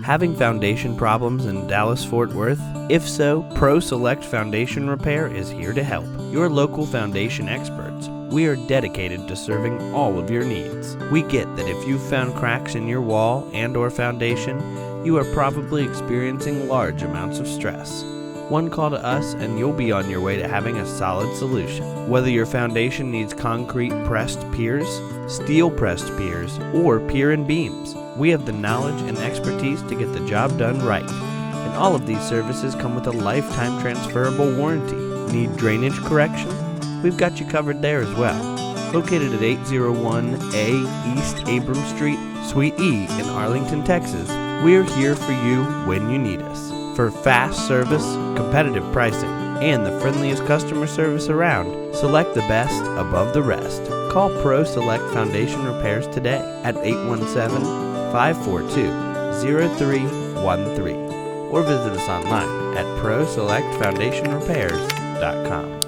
Having foundation problems in Dallas-Fort Worth? If so, Pro Select Foundation Repair is here to help. Your local foundation experts. We are dedicated to serving all of your needs. We get that if you've found cracks in your wall and/or foundation, you are probably experiencing large amounts of stress. One call to us and you'll be on your way to having a solid solution. Whether your foundation needs concrete pressed piers, steel pressed piers, or pier and beams, we have the knowledge and expertise to get the job done right. And all of these services come with a lifetime transferable warranty. Need drainage correction? We've got you covered there as well. Located at 801A East Abram Street, Suite E in Arlington, Texas, we're here for you when you need us. For fast service, competitive pricing, and the friendliest customer service around, select the best above the rest. Call Pro Select Foundation Repairs today at 817-542-0313 or visit us online at proselectfoundationrepairs.com.